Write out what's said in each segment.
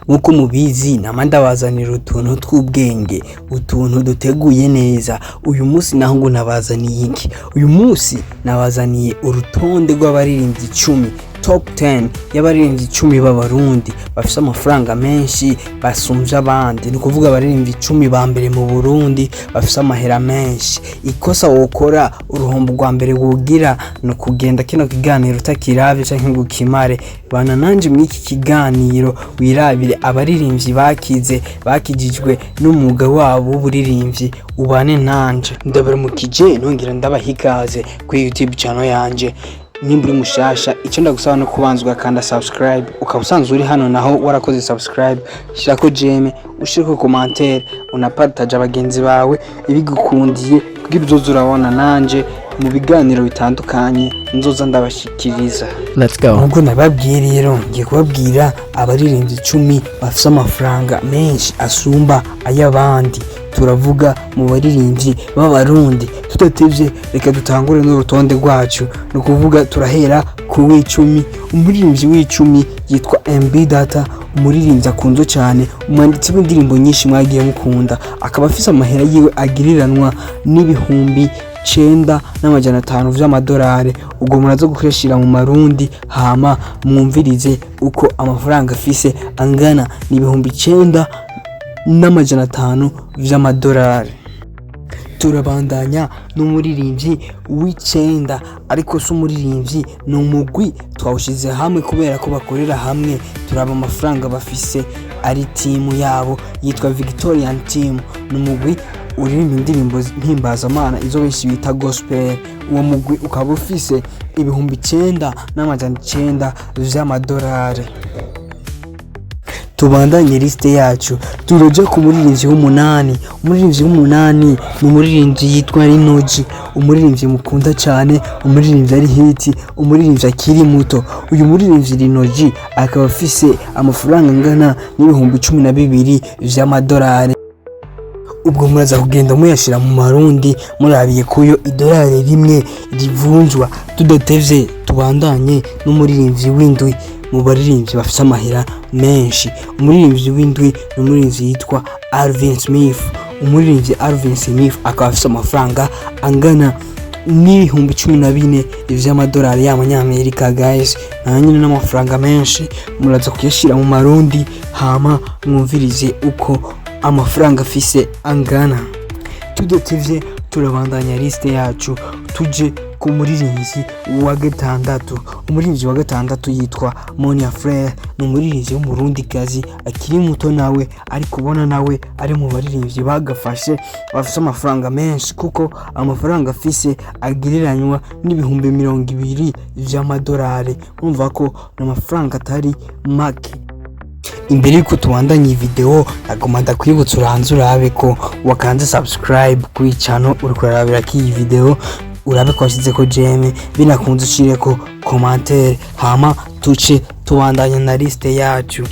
nkuko mubizi namanda bazanira utuntu tw'ubwenge, utuntu duteguye neza. Uyu munsi naho ngo nabazaniye iki? Uyu munsi nabazaniye urutonde rw'abaririmbyi 10, top 10 y'abaririmbyi 10 b'abarundi bafise amafaranga menshi basumvye abandi. Ni kuvuga abaririmbyi 10 ba mbere mu Burundi bafise amahera menshi. Ikosa wokora uruhombo rwa mbere wogira no kugenda kino kiganiro utakiravye canke ngo kimare. Bana nanje mw'iki kiganiro wirabire abaririmbyi bakijijwe n'umwuga wabo w'uburirimbyi, ubane nanje. Ndabaramukije nongera ndabahikaze kuri YouTube channel yanje. Nimba uri mushasha icyo ndagusaba no kubanzwa kandi subscribe, ukaba usanzwe uri hano naho warakoze subscribe, shirako jeme, ushireko commentaire, unapartage abagenzi bawe ibigukundiye kugira uzoza urabona nanje mu biganiro bitandukanye nzoza ndabashikiriza. Let's go. Nubwo nababwiye rero ngiye kubabwira abaririmbyi 10 bafise amafaranga menshi asumba ay'abandi. Turavuga mu baririmbyi b'abarundi. Tudatevye reka dutangure n'urutonde rwacu. No kuvuga turahera ku w'10. Umuririmbyi w'10 yitwa MB Data, umuririmbyi akunzwe cyane, umwanditsi w'indirimbo nyinshi mwagiye mukunda. Akaba afise amahera yiwe agiriranwa n'ibihumbi 9,500 vy'amadolari. Ubwo murazo gukoresha mu marundi hama mwumvirize uko amafaranga afise angana n'ibihumbi 9,500 vy'amadolari. Turabandanya n'umuririmbyi w'9, ariko si umuririmbyi ni umugwi twawushize hamwe kubera ko bakorera hamwe. Turaba amafaranga bafise ari team yabo yitwa Victorian Team. Ni umugwi uririmba indirimbo mpimbazamana izo benshi bita gospel. Uwo mugwi ukaba ufise ibihumbi 9,900 vy'amadolari. Tubandanye liste yacu turoje ku muririmbyi w'8. Umuririmbyi w'8 ni umuririmbyi yitwa Rinoji, umuririmbyi mukunda cyane, umuririmbyi ari hiti, umuririmbyi akiri muto. Uyu muririmbyi Rinoji akaba afise amafaranga angana n'ibihumbi 12 vy'amadolari. Ubwo muraza kugenda muyashira mu marundi murabiye kuyo idolari rimwe rivunjwa. Tudatevye tubandanye n'umuririmbyi w'indwi mu baririmbyi bafise amahera menshi. Umuririmbyi w'indwi ni umuririmbyi yitwa Alvin Smith. Umuririmbyi Alvin Smith akaba afise amafaranga angana n'ibihumbi 14 vy'amadolari y'amanyamerika. Guys, nanyine n'amafaranga menshi muraza kuyashira mu marundi hama mwumvirize uko amafaranga afise angana. Tudatevye turabandanya liste yacu tuje ku muririmbyi wa 6. Umuririmbyi wa 6 yitwa Monia Frere. Ni umuririmbyi w'umurundikazi akiri muto nawe, ari kubona nawe ari mu baririmbyi bagafashe bafise amafaranga menshi, kuko amafaranga afise agiriranywa n'ibihumbi 20 vy'amadolari. Umva ko n'amafaranga atari make. Imbere yuko tubandanya video nagomba ndakwibutsa uranze urabe ko wakanze subscribe kuri channel uri kurabira ki video, urabe ko washize ko jeme, binakunze ushireko commentaire hama tuce tubandanya na liste yacu.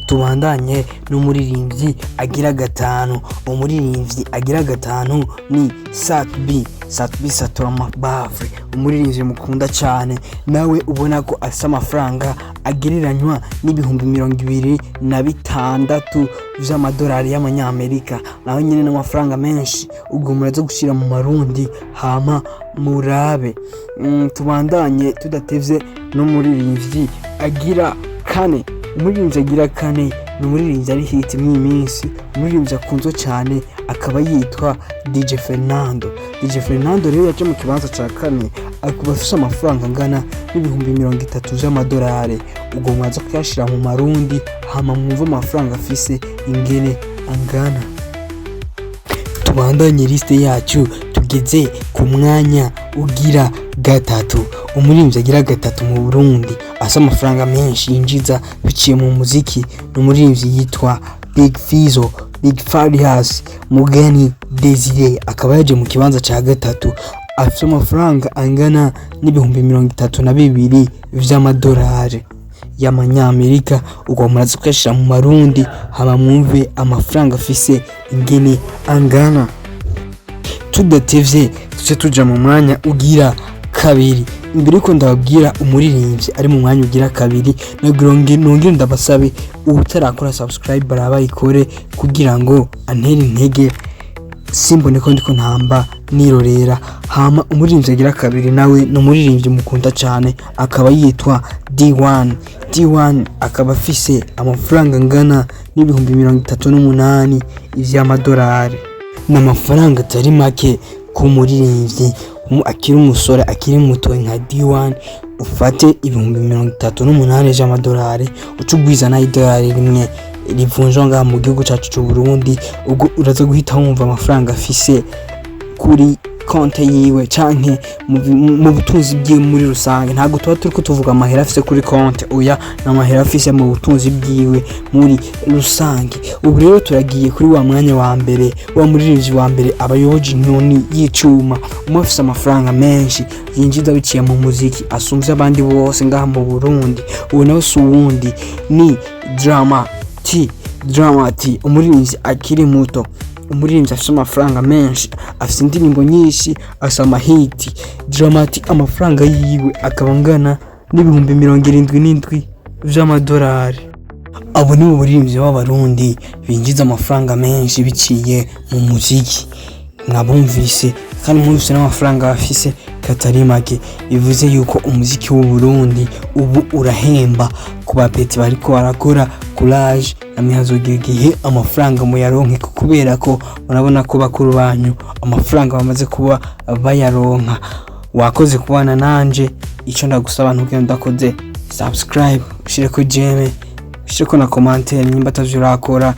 Tubandanye n'umuririmbyi agira 5. Umuririmbyi agira 5 ni Satbi Saturama Bafre, umuririmbyi mukunda cyane nawe ubona ko afite amafaranga agiriranywa n'ibihumbi 26 vy'amadolari y'amanyamerika. Nawe nyine n'amafaranga menshi. Ubwo murazo gushira mu marundi hama murabe. Tubandanye tudatevye n'umuririmbyi agira 4. Umuririmbyi agira 4 ni umuririmbyi ari hit mw'iyi minsi, umuririmbyi akunzwe cyane, akaba yitwa DJ Fernando. DJ Fernando rero yaje mu kibanza ca 4, akaba afise amafaranga angana n'ibihumbi 30 vy'amadolari. Ubwo mwaza kuyashira mu marundi hama mwumva amafaranga afise ingene angana. Tubandanye liste yacu tugeze ku mwanya ugira 3. Umuririmbyi agira 3 mu Burundi asa amafaranga menshi yinjiza biciye mu muziki. Ni umuririmbyi yitwa Big Fizzo, Big Farias Mugeni Desire. Akaba yaje mu kibanza ca 3, afite amafaranga angana n'ibihumbi 32 vy'amadolari y'amanyamerika. Ubwo muraza kuyashira mu marundi hama mwumve amafaranga afise ingene angana. Tudatevye tuce tuja mu mwanya ugira 2. imbere yuko ndababwira umuririmbyi ari mu mwanya ugira kabiri nongere ndabasabe utarakora subscribe barabayikore kugira ngo antere intege simbone ko ndiko ntamba nirorera. Hama umuririmbyi agira kabiri nawe no umuririmbyi mukunda cyane akaba yitwa D1 akaba afise amafaranga ngana n'ibihumbi 38 ivy'amadolari. N'amafaranga atari make ku muririmbyi akiri umusore akiri muto nka D1 ufate ibihumbi 38 vy'amadolari ucugwiza na idolari rimwe rivunjwa ngaha mu gihugu cyacu cy'u Burundi, ubwo uraza guhita wumva amafaranga afise kuri konte yiwe canke mu butunzi bwiwe muri rusange. Ntabwo tuba turiko tuvuga amahera afise kuri konte, oya n'amahera afise mu butunzi bwiwe muri rusange. Ubu rero turagiye kuri wa mwanya wa mbere wa muririmbyi wa mbere abayoboje inkoni y'icuma umufise amafaranga menshi yinjiza biciye mu muziki asumvye abandi bose ngaha mu Burundi. Uwo nawe si uwundi ni Drama T, umuririmbyi akiri muto, umuririmbyi afite amafaranga menshi, afite indirimbo nyinshi, afite amahiti. Drama T amafaranga yiwe akaba angana n'ibihumbi 77 vy'amadolari. Abo ni umuririmbyi w'abarundi binjiza amafaranga menshi biciye mu muziki, mwabumvise kandi mwumvise n'amafaranga afise katari make. Bivuze yuko umuziki w'u Burundi ubu urahemba ku bapeti bariko barakora courage namihazogira igihe amafaranga mu yaronke, kubera ko murabona ko bakuru banyu amafaranga bamaze kuba bayaronka. Wakoze kubana nanje, ico ndagusaba ntugira ndakoze subscribe, ushireko jeme, ushireko na commentaire nimba atavyurakora.